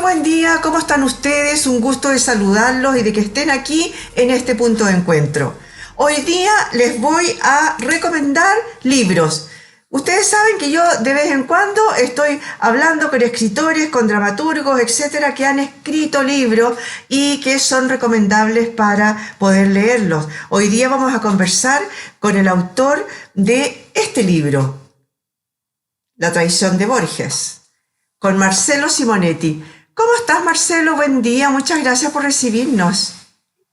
buen día, ¿cómo están ustedes? Un gusto de saludarlos y de que estén aquí en este punto de encuentro. Hoy día les voy a recomendar libros. Ustedes saben que yo de vez en cuando estoy hablando con escritores, con dramaturgos, etcétera, que han escrito libros y que son recomendables para poder leerlos. Hoy día vamos a conversar con el autor de este libro, La traición de Borges, con Marcelo Simonetti. ¿Cómo estás, Marcelo? Buen día, muchas gracias por recibirnos.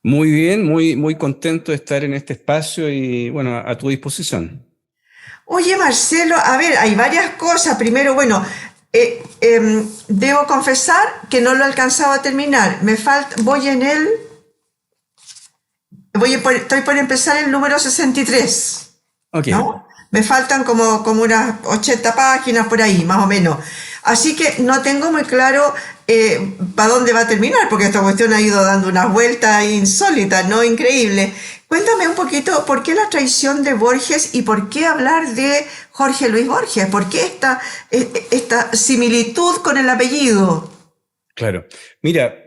Muy bien, muy contento de estar en este espacio y bueno, a tu disposición. Oye, Marcelo, a ver, hay varias cosas. Primero, bueno, debo confesar que no lo he alcanzado a terminar. Me falta, estoy por empezar el número 63, Ok, ¿no? Me faltan como unas 80 páginas por ahí, más o menos. Así que no tengo muy claro para dónde va a terminar, porque esta cuestión ha ido dando unas vueltas insólitas, ¿no? Increíble. Cuéntame un poquito por qué la traición de Borges y por qué hablar de Jorge Luis Borges. ¿Por qué esta similitud con el apellido? claro. Mira,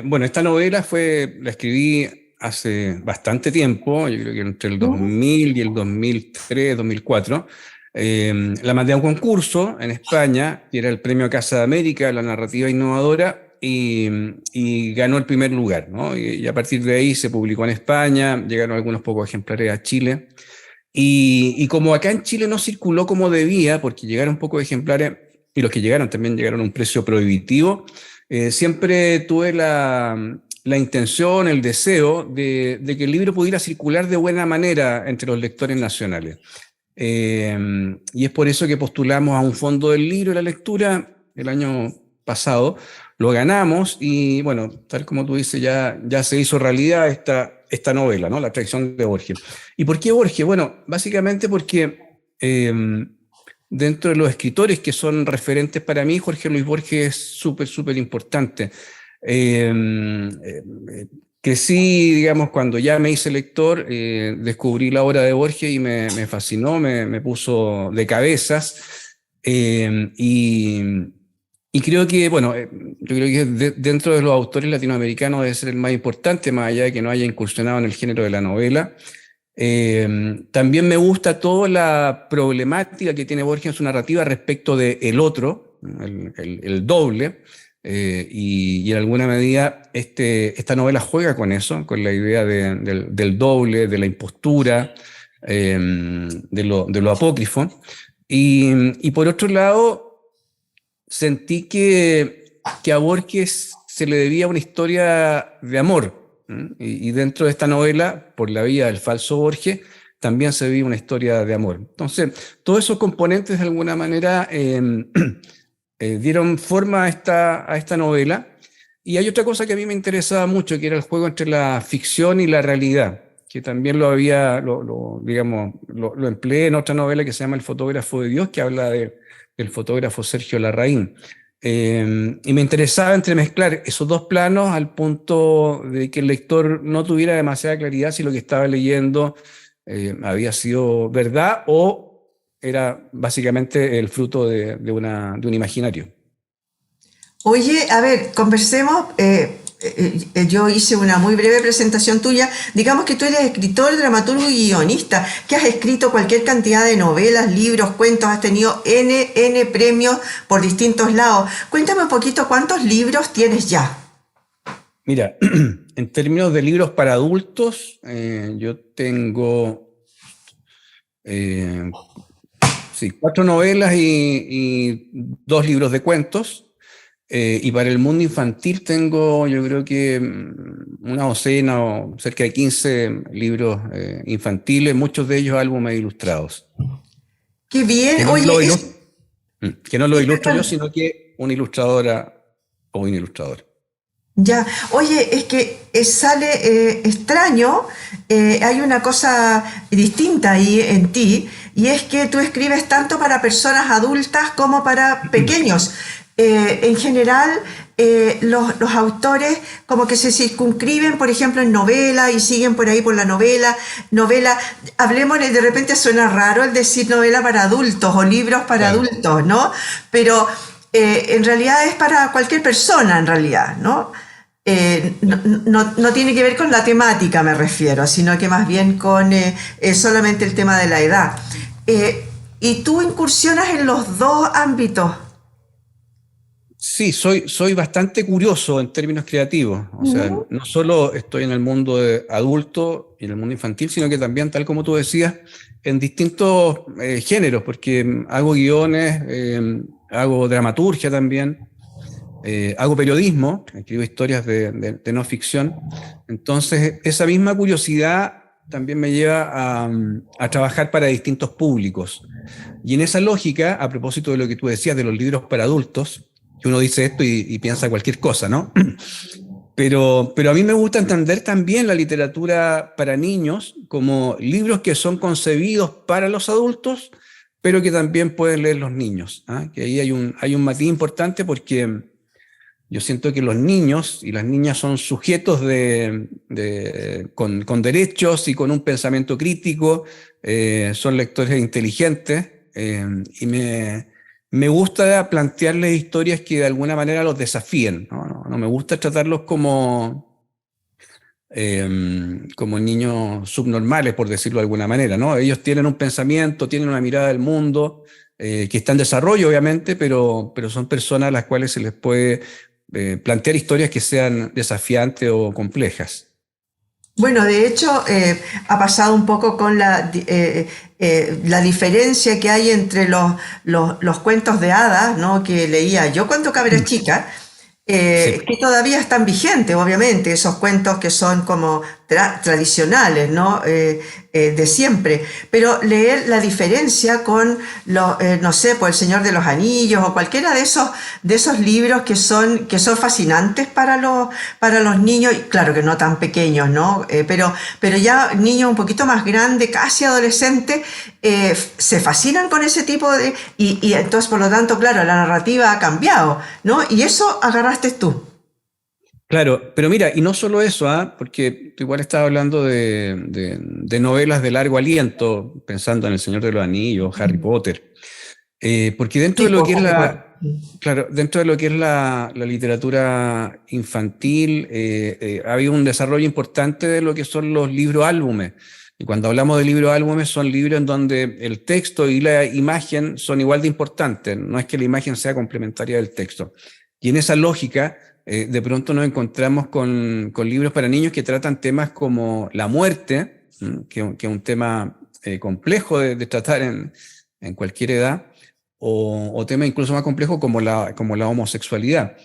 bueno, esta novela la escribí hace bastante tiempo, yo creo que entre el ¿Mm? 2000 y el 2003, 2004. La mandé a un concurso en España, que era el Premio Casa de América, la narrativa innovadora, y ganó el primer lugar, ¿no? Y a partir de ahí se publicó en España, llegaron algunos pocos ejemplares a Chile. Y como acá en Chile no circuló como debía, porque llegaron pocos ejemplares, y los que llegaron también llegaron a un precio prohibitivo, siempre tuve la intención, el deseo de que el libro pudiera circular de buena manera entre los lectores nacionales. Y es por eso que postulamos a un fondo del libro y la lectura el año pasado, lo ganamos y bueno, tal como tú dices, ya se hizo realidad esta novela, ¿no? La traición de Borges. ¿Y por qué Borges? Bueno, básicamente porque dentro de los escritores que son referentes para mí, Jorge Luis Borges es súper importante. Eh, eh, Crecí, digamos, cuando ya me hice lector, descubrí la obra de Borges y me fascinó, me puso de cabezas. eh, y, y creo que, bueno, yo creo que dentro de los autores latinoamericanos debe ser el más importante, más allá de que no haya incursionado en el género de la novela. También me gusta toda la problemática que tiene Borges en su narrativa respecto de el otro, el doble, y en alguna medida esta novela juega con eso, con la idea del doble, de la impostura, de lo apócrifo. Y por otro lado, sentí que a Borges se le debía una historia de amor. Y dentro de esta novela, por la vía del falso Borges, también se vive una historia de amor. Entonces, todos esos componentes de alguna manera dieron forma a esta novela. Y hay otra cosa que a mí me interesaba mucho, que era el juego entre la ficción y la realidad, que también digamos, lo empleé en otra novela que se llama El fotógrafo de Dios, que habla del fotógrafo Sergio Larraín. Y me interesaba entremezclar esos dos planos al punto de que el lector no tuviera demasiada claridad si lo que estaba leyendo había sido verdad o era básicamente el fruto de un imaginario. Oye, a ver, conversemos. Yo hice una muy breve presentación tuya. Digamos que tú eres escritor, dramaturgo y guionista, que has escrito cualquier cantidad de novelas, libros, cuentos, has tenido N premios por distintos lados. Cuéntame un poquito cuántos libros tienes ya. Mira, en términos de libros para adultos, yo tengo eh, sí, 4 novelas y 2 libros de cuentos. Y para el mundo infantil tengo, yo creo que una docena o cerca de 15 libros infantiles, muchos de ellos álbumes ilustrados. Qué bien. Que no Oye, lo ilustro, que no lo sí, ilustro yo, perdón. sino que una ilustradora o un ilustrador. Ya, oye, es que sale extraño, hay una cosa distinta ahí en ti, y es que tú escribes tanto para personas adultas como para pequeños. En general, los autores como que se circunscriben, por ejemplo, en novela y siguen por ahí por la novela, hablemos, de repente suena raro el decir novela para adultos o libros para Claro. adultos, ¿no? Pero en realidad es para cualquier persona, en realidad, ¿no? No tiene que ver con la temática, me refiero, sino que más bien con solamente el tema de la edad. Y tú incursionas en los dos ámbitos. Sí, soy bastante curioso en términos creativos. O sea, Ujú. no solo estoy en el mundo de adulto y en el mundo infantil, sino que también, tal como tú decías, en distintos géneros, porque hago guiones, hago dramaturgia también, hago periodismo, escribo historias de no ficción. Entonces, esa misma curiosidad también me lleva a trabajar para distintos públicos. Y en esa lógica, a propósito de lo que tú decías de los libros para adultos, que uno dice esto y piensa cualquier cosa, ¿no? Pero a mí me gusta entender también la literatura para niños como libros que son concebidos para los adultos, pero que también pueden leer los niños. ¿Ah? Que ahí hay un matiz importante porque yo siento que los niños y las niñas son sujetos con derechos y con un pensamiento crítico, son lectores inteligentes, y me gusta plantearles historias que de alguna manera los desafíen, ¿no? No me gusta tratarlos como niños subnormales, por decirlo de alguna manera, ¿no? Ellos tienen un pensamiento, tienen una mirada del mundo, que está en desarrollo, obviamente, pero son personas a las cuales se les puede plantear historias que sean desafiantes o complejas. Bueno, de hecho, ha pasado un poco con la diferencia que hay entre los cuentos de hadas, ¿no? Que leía yo cuando cabra chica, Sí. que todavía están vigentes, obviamente, esos cuentos que son como tradicionales, ¿no? De siempre, pero leer la diferencia con, no sé, pues El Señor de los Anillos o cualquiera de esos libros que son fascinantes para los niños, y claro que no tan pequeños, ¿no? Pero ya niños un poquito más grandes, casi adolescentes, se fascinan con ese tipo de... Y entonces, por lo tanto, claro, la narrativa ha cambiado, ¿no? Y eso agarraste tú. Claro, pero mira, y no solo eso, ¿ah? Porque tú igual estaba hablando de novelas de largo aliento, pensando en El Señor de los Anillos, Harry Potter. Porque dentro Sí, de lo por que es Harry Potter. claro, dentro de lo que es la literatura infantil, ha habido un desarrollo importante de lo que son los libros álbumes. Y cuando hablamos de libros álbumes, son libros en donde el texto y la imagen son igual de importantes. No es que la imagen sea complementaria del texto. Y en esa lógica, de pronto nos encontramos con libros para niños que tratan temas como la muerte, que es un tema complejo de tratar en cualquier edad, o temas incluso más complejos como la homosexualidad.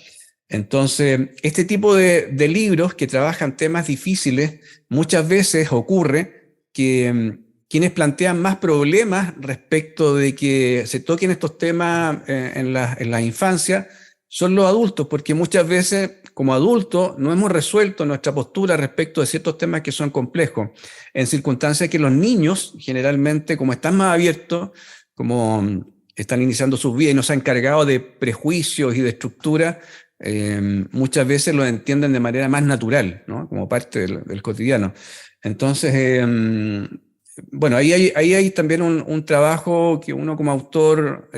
Entonces, este tipo de libros que trabajan temas difíciles, muchas veces ocurre que quienes plantean más problemas respecto de que se toquen estos temas en la infancia son los adultos, porque muchas veces como adultos no hemos resuelto nuestra postura respecto de ciertos temas que son complejos, en circunstancias que los niños generalmente, como están más abiertos, como están iniciando sus vidas y no se han encargado de prejuicios y de estructura, muchas veces lo entienden de manera más natural, ¿no? Como parte del cotidiano. Entonces, bueno, ahí hay también un trabajo que uno como autor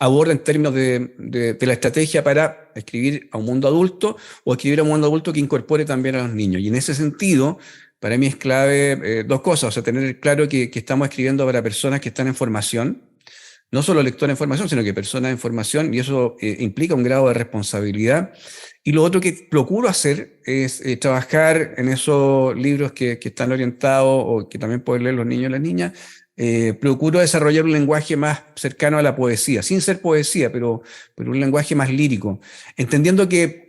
aborda en términos de la estrategia para escribir a un mundo adulto o escribir a un mundo adulto que incorpore también a los niños. Y en ese sentido, para mí es clave dos cosas, o sea, tener claro que estamos escribiendo para personas que están en formación, no solo lectores en formación, sino que personas en formación, y eso implica un grado de responsabilidad. Y lo otro que procuro hacer es trabajar en esos libros que están orientados o que también pueden leer los niños y las niñas. Procuro desarrollar un lenguaje más cercano a la poesía, sin ser poesía, pero un lenguaje más lírico, entendiendo que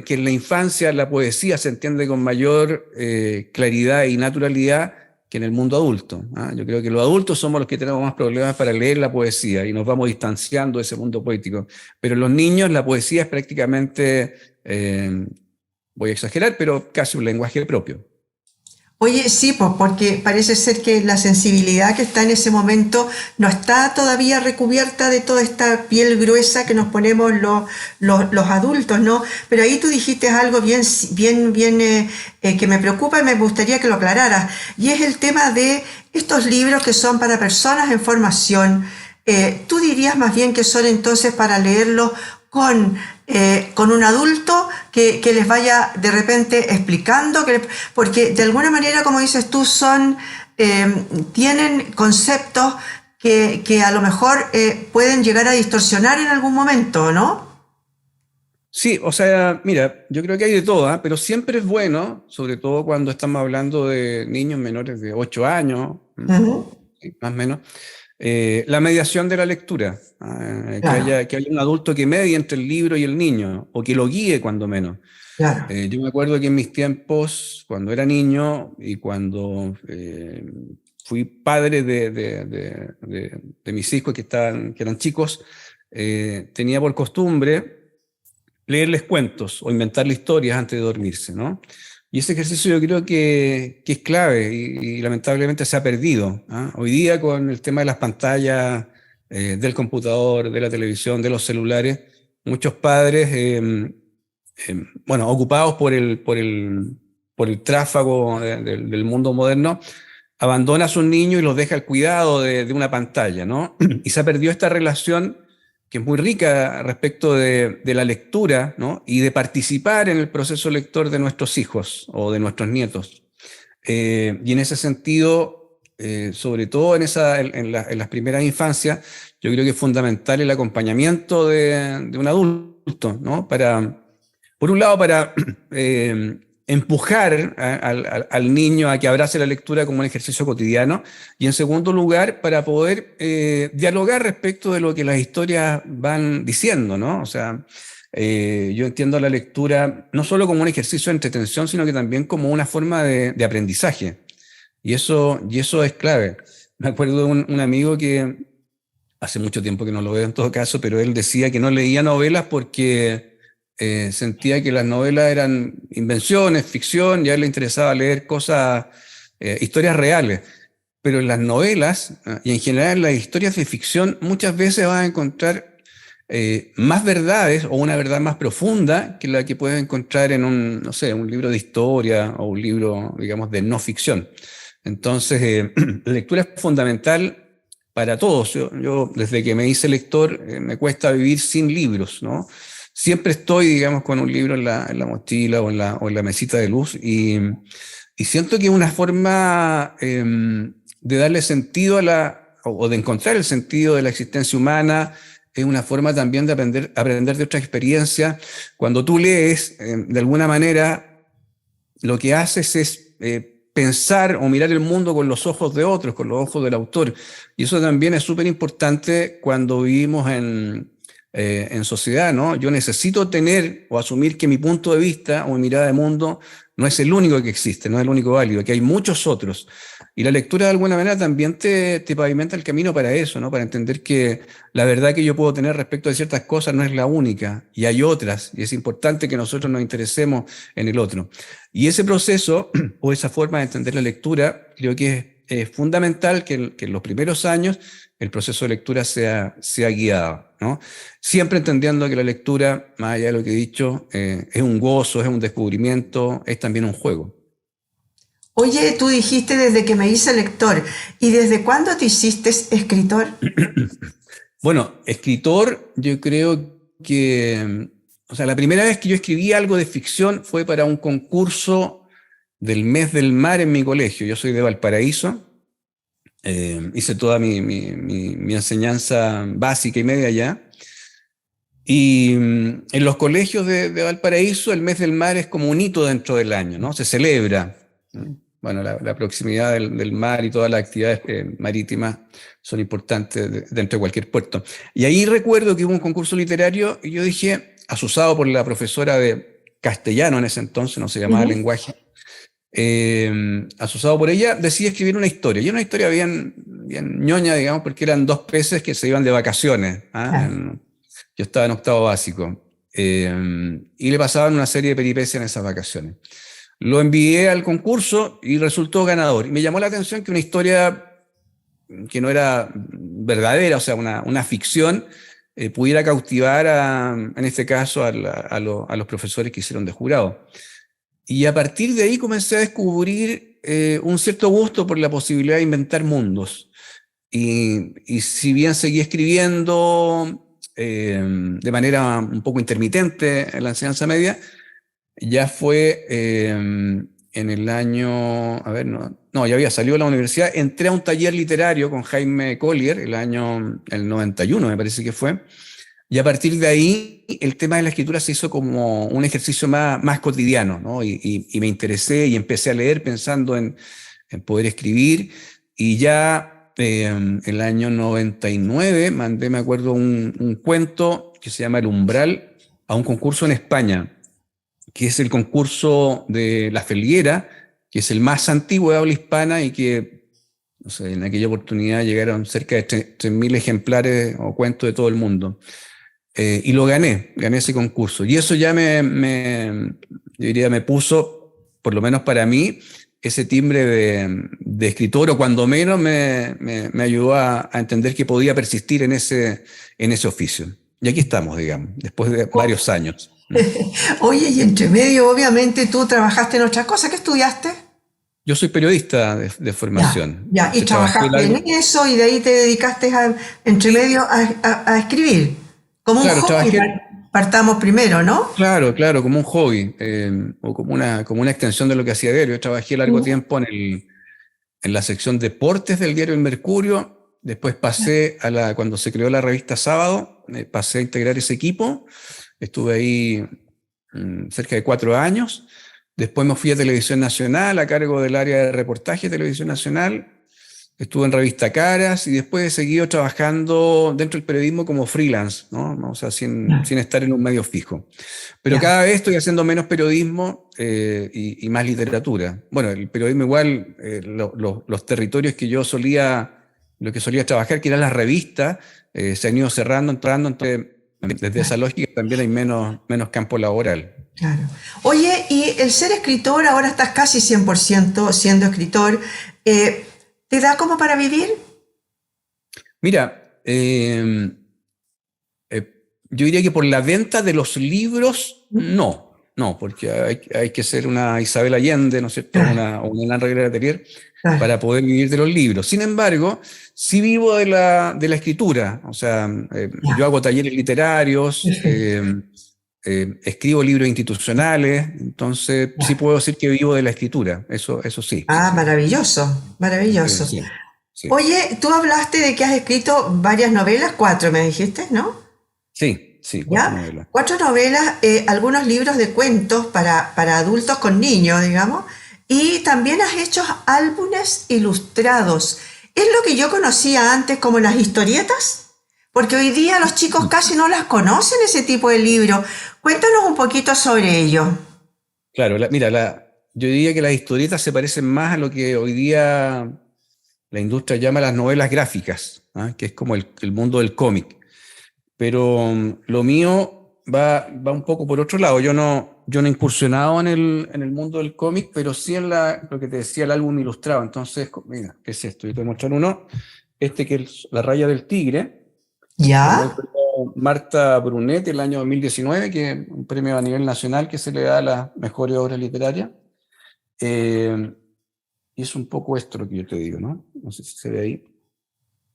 en la infancia la poesía se entiende con mayor claridad y naturalidad que en el mundo adulto. ¿Ah? Yo creo que los adultos somos los que tenemos más problemas para leer la poesía y nos vamos distanciando de ese mundo poético. Pero los niños, la poesía es prácticamente, voy a exagerar, pero casi un lenguaje propio. Oye, sí, pues porque parece ser que la sensibilidad que está en ese momento no está todavía recubierta de toda esta piel gruesa que nos ponemos los adultos, ¿no? Pero ahí tú dijiste algo bien que me preocupa y me gustaría que lo aclararas, y es el tema de estos libros que son para personas en formación, ¿Tú dirías más bien que son entonces para leerlos con un adulto que les vaya de repente explicando? Porque de alguna manera, como dices tú, tienen conceptos que a lo mejor pueden llegar a distorsionar en algún momento, ¿no? Sí, o sea, mira, yo creo que hay de todo, ¿ah? Pero siempre es bueno, sobre todo cuando estamos hablando de niños menores de 8 años, Ujú. sí, más o menos, la mediación de la lectura, Claro, que haya un adulto que medie entre el libro y el niño, o que lo guíe cuando menos. claro. Yo me acuerdo que en mis tiempos, cuando era niño y cuando fui padre de mis hijos que eran chicos, tenía por costumbre leerles cuentos o inventarle historias antes de dormirse, ¿no? Y ese ejercicio yo creo que es clave y lamentablemente se ha perdido, ¿ah? Hoy día con el tema de las pantallas, del computador, de la televisión, de los celulares, muchos padres, bueno, ocupados por el tráfago del mundo moderno, abandona a sus niños y los deja al cuidado de una pantalla, ¿no? Y se ha perdido esta relación que es muy rica respecto de la lectura, ¿no? Y de participar en el proceso lector de nuestros hijos o de nuestros nietos. Y en ese sentido, sobre todo en las primeras infancias, yo creo que es fundamental el acompañamiento de un adulto, ¿no? Por un lado, para empujar al niño a que abrace la lectura como un ejercicio cotidiano, y en segundo lugar, para poder dialogar respecto de lo que las historias van diciendo, ¿no? O sea, yo entiendo la lectura no solo como un ejercicio de entretención, sino que también como una forma de aprendizaje. Y eso es clave. Me acuerdo de un amigo que hace mucho tiempo que no lo veo en todo caso, pero él decía que no leía novelas porque sentía que las novelas eran invenciones, ficción, y a él le interesaba leer cosas, historias reales. Pero en las novelas, y en general en las historias de ficción, muchas veces vas a encontrar más verdades o una verdad más profunda que la que puedes encontrar en un, no sé, un libro de historia o un libro, digamos, de no ficción. Entonces, la lectura es fundamental para todos. Yo, desde que me hice lector, me cuesta vivir sin libros, ¿no? Siempre estoy, digamos, con un libro en la mochila o en la mesita de luz y siento que es una forma de darle sentido o de encontrar el sentido de la existencia humana, es una forma también de aprender de otra experiencia. Cuando tú lees, de alguna manera, lo que haces es pensar o mirar el mundo con los ojos de otros, con los ojos del autor. Y eso también es súper importante cuando vivimos en sociedad, ¿no? Yo necesito tener o asumir que mi punto de vista o mi mirada de mundo no es el único que existe, no es el único válido, que hay muchos otros. Y la lectura de alguna manera también te pavimenta el camino para eso, ¿no? Para entender que la verdad que yo puedo tener respecto de ciertas cosas no es la única, y hay otras, y es importante que nosotros nos interesemos en el otro. Y ese proceso o esa forma de entender la lectura, creo que es fundamental que en los primeros años el proceso de lectura sea guiado, ¿no? Siempre entendiendo que la lectura, más allá de lo que he dicho, es un gozo, es un descubrimiento, es también un juego. Oye, tú dijiste desde que me hice lector. ¿Y desde cuándo te hiciste escritor? Bueno, escritor, yo creo que, o sea, la primera vez que yo escribí algo de ficción fue para un concurso del Mes del Mar en mi colegio. Yo soy de Valparaíso, hice toda mi enseñanza básica y media allá. Y en los colegios de Valparaíso el Mes del Mar es como un hito dentro del año, ¿no? Se celebra. Bueno, la proximidad del mar y todas las actividades marítimas son importantes dentro de cualquier puerto. Y ahí recuerdo que hubo un concurso literario y yo dije, asusado por la profesora de castellano en ese entonces, no se llamaba Ujú. lenguaje, asusado por ella, decidí escribir una historia. Y una historia bien ñoña, digamos, porque eran dos peces que se iban de vacaciones. ¿Ah? Claro. Yo estaba en octavo básico. Y le pasaban una serie de peripecias en esas vacaciones. Lo envié al concurso y resultó ganador. Y me llamó la atención que una historia que no era verdadera, o sea, una ficción, pudiera cautivar, en este caso, a los profesores que hicieron de jurado. Y a partir de ahí comencé a descubrir un cierto gusto por la posibilidad de inventar mundos. y si bien seguí escribiendo de manera un poco intermitente en la enseñanza media, ya fue en el año, a ver, no, ya había salido de la universidad, entré a un taller literario con Jaime Collier, el 91 me parece que fue, y a partir de ahí el tema de la escritura se hizo como un ejercicio más cotidiano, ¿no? Y me interesé y empecé a leer pensando en poder escribir, y ya en el año 99 mandé, me acuerdo, un cuento que se llama El Umbral a un concurso en España, que es el concurso de La Felguera, que es el más antiguo de habla hispana y que, no sé, en aquella oportunidad llegaron cerca de 3.000 ejemplares o cuentos de todo el mundo. Y lo gané ese concurso. Y eso ya yo diría, me puso, por lo menos para mí, ese timbre de escritor, o cuando menos me ayudó a entender que podía persistir en ese oficio. Y aquí estamos, digamos, después de varios años. Oye, y entre medio, obviamente, tú trabajaste en otra cosa. ¿Qué estudiaste? Yo soy periodista de Ya, formación. ya. Y Trabajé trabajaste en largo. eso y de ahí te dedicaste entre medio a escribir. Como un Claro, hobby, trabajé, partamos primero, ¿no? claro, como un hobby, o como una extensión de lo que hacía diario. Yo trabajé largo Mm. tiempo en la sección deportes del diario El Mercurio. Después pasé cuando se creó la revista Sábado, pasé a integrar ese equipo. Estuve ahí cerca de 4 años. Después me fui a Televisión Nacional a cargo del área de reportaje de Televisión Nacional. Estuve en Revista Caras y después he seguido trabajando dentro del periodismo como freelance, ¿no? O sea, sin estar en un medio fijo. Pero Ya. cada vez estoy haciendo menos periodismo y más literatura. Bueno, el periodismo igual, los territorios lo que solía trabajar, que eran las revistas, se han ido cerrando, entrando, desde esa lógica también hay menos campo laboral. Claro. Oye, y el ser escritor, ahora estás casi 100% siendo escritor, eh, ¿te da como para vivir? Mira, yo diría que por la venta de los libros, no, porque hay que ser una Isabel Allende, ¿no es cierto? Claro, O una Ana Reguera Letelier claro. para poder vivir de los libros. Sin embargo, sí vivo de la escritura. O sea, yo Ya, hago talleres literarios, perfecto. escribo libros institucionales, entonces sí Ya. puedo decir que vivo de la escritura. Eso sí, Ah, sí, maravilloso, maravilloso. sí, sí. Oye, tú hablaste de que has escrito varias novelas, cuatro me dijiste, ¿no? Sí, 4 novelas. ¿Ya? Cuatro novelas, algunos libros de cuentos para adultos con niños, digamos, y también has hecho álbumes ilustrados. ¿Es lo que yo conocía antes como las historietas? Porque hoy día los chicos casi no las conocen ese tipo de libros. Cuéntanos un poquito sobre ello. Claro, mira, yo diría que las historietas se parecen más a lo que hoy día la industria llama las novelas gráficas, ¿ah? Que es como el mundo del cómic. Pero lo mío va un poco por otro lado. Yo no he incursionado en el mundo del cómic, pero sí en lo que te decía, el álbum ilustrado. Entonces, mira, ¿qué es esto? Yo te voy a mostrar uno. Que es La Raya del Tigre, que ganó el ¿Ya? premio Marta Brunet el año 2019, que es un premio a nivel nacional que se le da a las mejores obras literarias. Eh, y es un poco esto lo que yo te digo, ¿no? No sé si se ve ahí.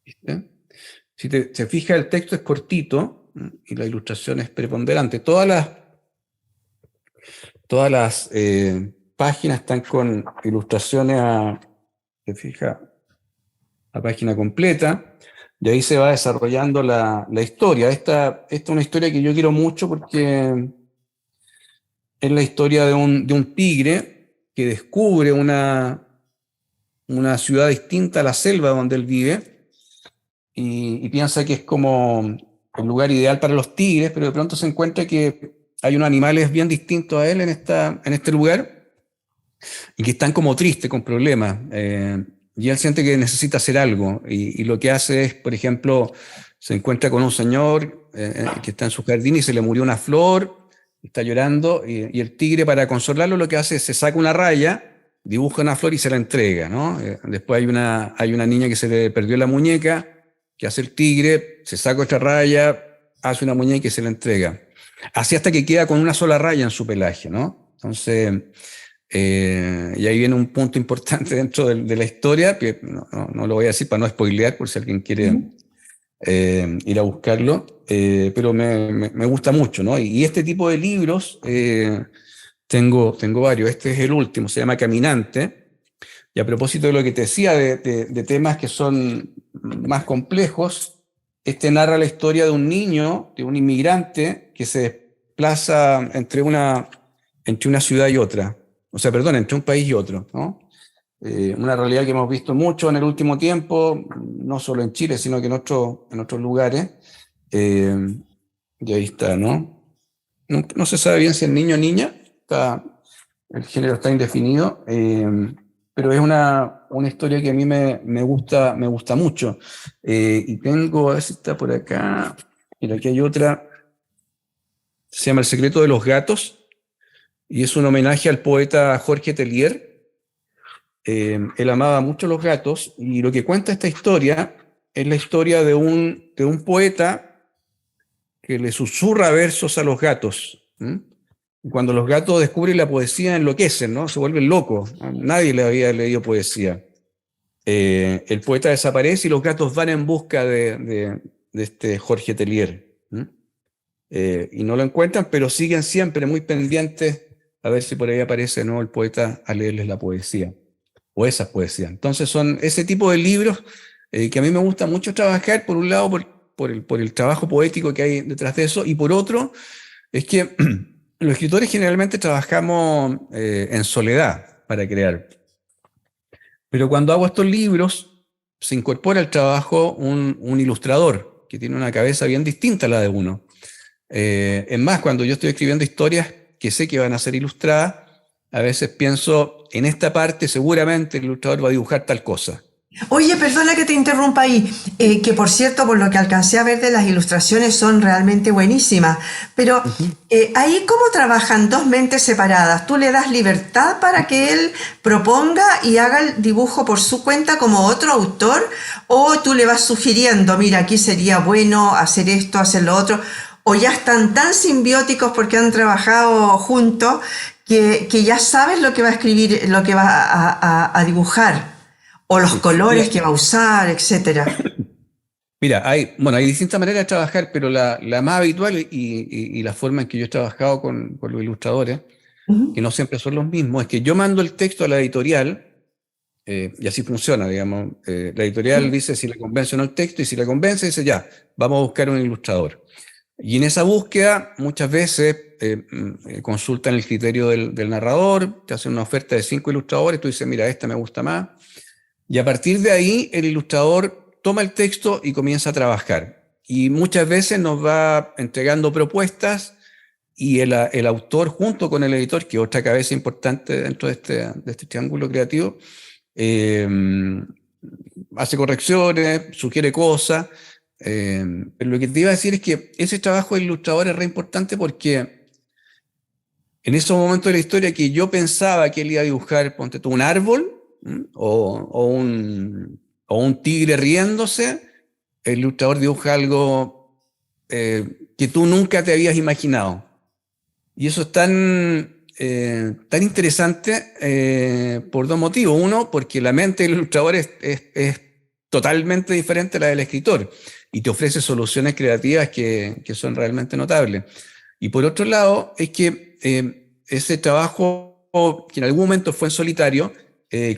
¿Viste? Si te fijas, el texto es cortito y la ilustración es preponderante. Todas las páginas están con ilustraciones te fijas, a página completa. Y ahí se va desarrollando la historia. Esta es una historia que yo quiero mucho porque es la historia de un tigre que descubre una ciudad distinta a la selva donde él vive y piensa que es como el lugar ideal para los tigres, pero de pronto se encuentra que hay unos animales bien distintos a él en este lugar y que están como tristes, con problemas. Y él siente que necesita hacer algo y lo que hace es, por ejemplo, se encuentra con un señor que está en su jardín y se le murió una flor, está llorando y el tigre, para consolarlo, lo que hace es se saca una raya, dibuja una flor y se la entrega, ¿no? Después hay una niña que se le perdió la muñeca, que hace el tigre, se saca otra raya, hace una muñeca y se la entrega. Así hasta que queda con una sola raya en su pelaje, ¿no? Entonces, Y ahí viene un punto importante dentro de la historia, que no lo voy a decir para no spoilear, por si alguien quiere ir a buscarlo, pero me gusta mucho, ¿no? Y este tipo de libros, tengo varios. Este es el último, se llama Caminante. Y a propósito de lo que te decía de temas que son más complejos, este narra la historia de un niño, de un inmigrante que se desplaza entre una ciudad y otra. O sea, perdón, entre un país y otro, ¿no? Una realidad que hemos visto mucho en el último tiempo, no solo en Chile, sino que en otros lugares. Eh, y ahí está, ¿no? No se sabe bien si es niño o niña, el género está indefinido, pero es una historia que a mí me gusta mucho. Y tengo, a ver si está por acá, mira, aquí hay otra, se llama El secreto de los gatos, y es un homenaje al poeta Jorge Tellier. Él amaba mucho los gatos, y lo que cuenta esta historia es la historia de un poeta que le susurra versos a los gatos. Y cuando los gatos descubren la poesía, enloquecen, ¿no? Se vuelven locos. Nadie le había leído poesía. El poeta desaparece y los gatos van en busca de este Jorge Tellier. Y no lo encuentran, pero siguen siempre muy pendientes a ver si por ahí aparece, ¿no?, el poeta a leerles la poesía o esas poesías. Entonces son ese tipo de libros que a mí me gusta mucho trabajar, por un lado por el trabajo poético que hay detrás de eso, y por otro es que los escritores generalmente trabajamos en soledad para crear. Pero cuando hago estos libros, se incorpora al trabajo un ilustrador que tiene una cabeza bien distinta a la de uno. Es más, cuando yo estoy escribiendo historias que sé que van a ser ilustradas, a veces pienso, en esta parte seguramente el ilustrador va a dibujar tal cosa. Oye, perdona que te interrumpa ahí, que por cierto, por lo que alcancé a ver de las ilustraciones son realmente buenísimas, pero ahí cómo trabajan dos mentes separadas. ¿Tú le das libertad para que él proponga y haga el dibujo por su cuenta como otro autor? ¿O tú le vas sugiriendo, mira, aquí sería bueno hacer esto, hacer lo otro? ¿O ya están tan simbióticos porque han trabajado juntos que ya sabes lo que va a escribir, lo que va a dibujar? O los colores que va a usar, etcétera. Mira, hay distintas maneras de trabajar, pero la más habitual y la forma en que yo he trabajado con los ilustradores, que no siempre son los mismos, es que yo mando el texto a la editorial, y así funciona, digamos. La editorial dice si le convence o no el texto, y si le convence, dice ya, vamos a buscar un ilustrador. Y en esa búsqueda, muchas veces consultan el criterio del narrador, te hacen una oferta de 5 ilustradores, tú dices, mira, esta me gusta más. Y a partir de ahí, el ilustrador toma el texto y comienza a trabajar. Y muchas veces nos va entregando propuestas y el autor, junto con el editor, que es otra cabeza importante dentro de este triángulo creativo, hace correcciones, sugiere cosas. Pero lo que te iba a decir es que ese trabajo del ilustrador es re importante porque en esos momentos de la historia que yo pensaba que él iba a dibujar, ponte tú, un árbol, o un tigre riéndose, el ilustrador dibuja algo que tú nunca te habías imaginado. Y eso es tan interesante por dos motivos. Uno, porque la mente del ilustrador es totalmente diferente a la del escritor y te ofrece soluciones creativas que son realmente notables. Y por otro lado, es que ese trabajo, que en algún momento fue en solitario,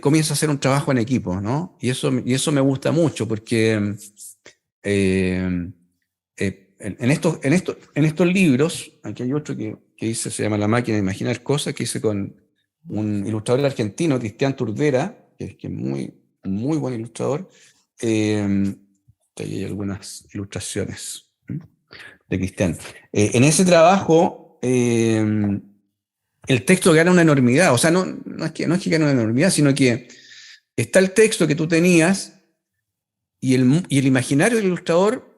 comienza a ser un trabajo en equipo, ¿no? Y eso me gusta mucho porque en estos libros, aquí hay otro que hice, se llama La máquina de imaginar cosas, que hice con un ilustrador argentino, Cristian Turdera, que es muy, muy buen ilustrador. Ahí hay algunas ilustraciones de Cristian. En ese trabajo, el texto gana una enormidad. O sea, no es que gane una enormidad, sino que está el texto que tú tenías y el imaginario del ilustrador,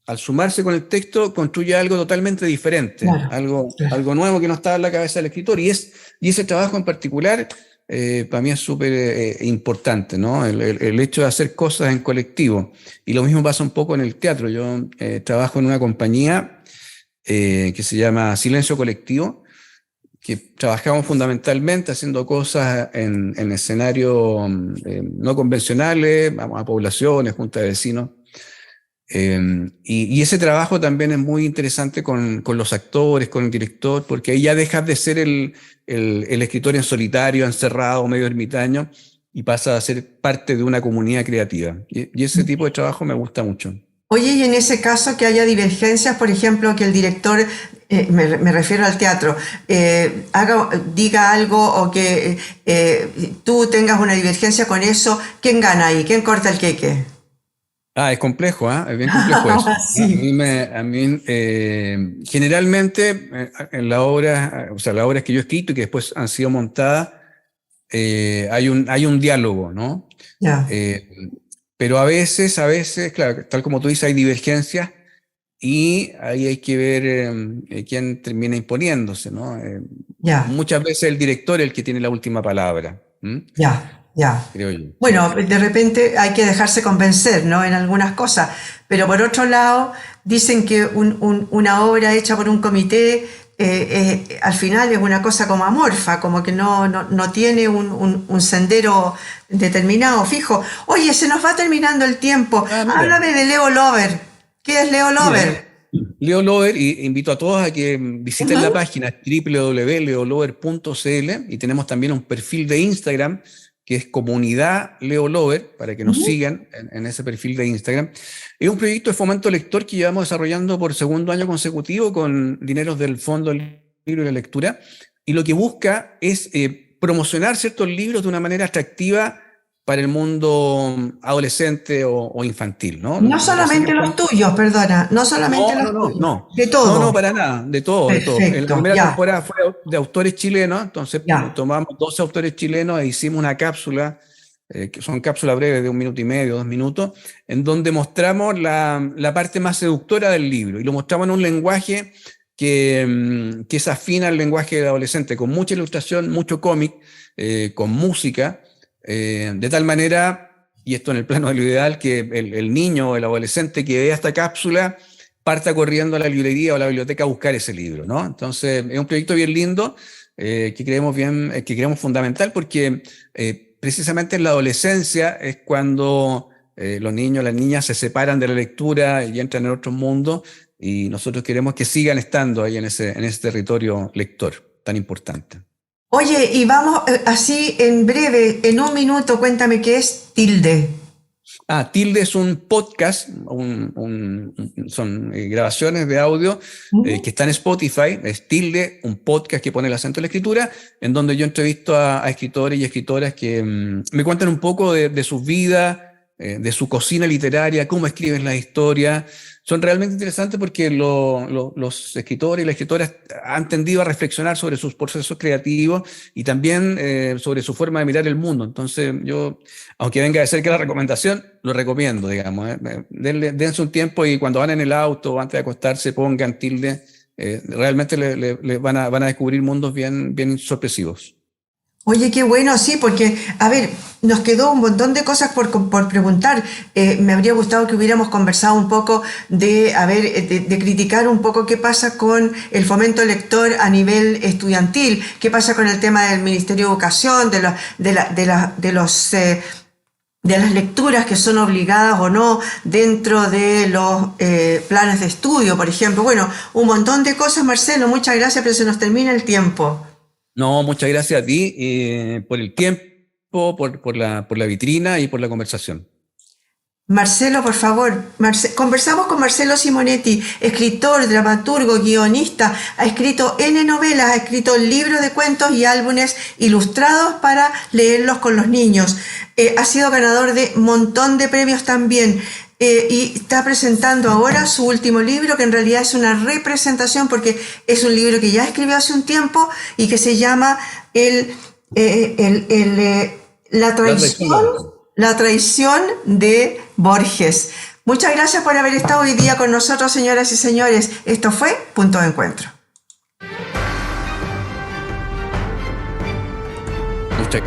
al sumarse con el texto, construye algo totalmente diferente, Claro. algo nuevo que no estaba en la cabeza del escritor. Y ese trabajo en particular, para mí es súper importante, ¿no? El hecho de hacer cosas en colectivo. Y lo mismo pasa un poco en el teatro. Yo trabajo en una compañía que se llama Silencio Colectivo, que trabajamos fundamentalmente haciendo cosas en escenarios no convencionales, vamos a poblaciones, juntas de vecinos. Y ese trabajo también es muy interesante con los actores, con el director, porque ahí ya dejas de ser el escritor en solitario, encerrado, medio ermitaño, y pasa a ser parte de una comunidad creativa. Y ese tipo de trabajo me gusta mucho. Oye, y en ese caso que haya divergencias, por ejemplo, que el director, me refiero al teatro, diga algo o que tú tengas una divergencia con eso, ¿quién gana ahí? ¿Quién corta el queque? Es complejo, ¿ah? Es bien complejo eso. Sí. Generalmente en la obra, o sea, las obras que yo he escrito y que después han sido montadas, hay un diálogo, ¿no? Ya, Eh, pero a veces, claro, tal como tú dices, hay divergencias y ahí hay que ver quién termina imponiéndose, ¿no? ya, Muchas veces el director es el que tiene la última palabra, ¿m? ya. Creo yo, sí. Bueno, de repente hay que dejarse convencer, ¿no? En algunas cosas. Pero por otro lado, dicen que una obra hecha por un comité al final es una cosa como amorfa, como que no tiene un sendero determinado, fijo. Oye, se nos va terminando el tiempo. Mira, Háblame de Leo Lover. ¿Qué es Leo mira. Lover? Leo Lover, y invito a todos a que visiten la Ujú, página www.leolover.cl y tenemos también un perfil de Instagram que es Comunidad Leo Lover, para que nos ujú. sigan en ese perfil de Instagram. Es un proyecto de fomento lector que llevamos desarrollando por segundo año consecutivo con dineros del Fondo del Libro y la Lectura, y lo que busca es promocionar ciertos libros de una manera atractiva para el mundo adolescente o infantil, ¿no? No Lo que hacemos solamente los tuyos, perdona, no solamente no, no, los no, tuyos, no. de No, todo. para nada, de todo, de todo. En la Perfecto, primera ya, temporada fue de autores chilenos, entonces ya. tomamos 12 autores chilenos e hicimos una cápsula, que son cápsulas breves de 1 minuto y medio, 2 minutos, en donde mostramos la parte más seductora del libro y lo mostramos en un lenguaje que se afina al lenguaje del adolescente, con mucha ilustración, mucho cómic, con música, de tal manera, y esto en el plano de lo ideal, que el niño o el adolescente que vea esta cápsula parta corriendo a la librería o a la biblioteca a buscar ese libro, ¿no? Entonces, es un proyecto bien lindo que creemos fundamental porque precisamente en la adolescencia es cuando los niños, las niñas se separan de la lectura y entran en otros mundos y nosotros queremos que sigan estando ahí en ese territorio lector tan importante. Oye, y vamos así en breve, en un minuto, cuéntame qué es tilde. Tilde es un podcast, son grabaciones de audio que Ujú. está en Spotify. Es Tilde, un podcast que pone el acento en la escritura, en donde yo entrevisto a escritores y escritoras que me cuentan un poco de sus vidas, de su cocina literaria, cómo escriben las historias. Son realmente interesantes porque los escritores y las escritoras han tendido a reflexionar sobre sus procesos creativos y también sobre su forma de mirar el mundo. Entonces, yo, aunque venga de cerca la recomendación, lo recomiendo, digamos. Dense un tiempo y cuando van en el auto o antes de acostarse, pongan Tilde. Realmente van a descubrir mundos bien sorpresivos. Oye, qué bueno, sí, porque, a ver, nos quedó un montón de cosas por preguntar. Me habría gustado que hubiéramos conversado un poco de, a ver, de criticar un poco qué pasa con el fomento lector a nivel estudiantil, qué pasa con el tema del Ministerio de Educación, de las lecturas que son obligadas o no dentro de los planes de estudio, por ejemplo. Bueno, un montón de cosas, Marcelo, muchas gracias, pero se nos termina el tiempo. No, muchas gracias a ti por el tiempo, por la vitrina y por la conversación. Marcelo, por favor, conversamos con Marcelo Simonetti, escritor, dramaturgo, guionista, ha escrito N novelas, ha escrito libros de cuentos y álbumes ilustrados para leerlos con los niños. Ha sido ganador de un montón de premios también. Y está presentando ahora su último libro, que en realidad es una representación porque es un libro que ya escribió hace un tiempo y que se llama La La traición de traición, Borges. la traición de Borges. Muchas gracias por haber estado hoy día con nosotros, señoras y señores. Esto fue Punto de Encuentro. Muchas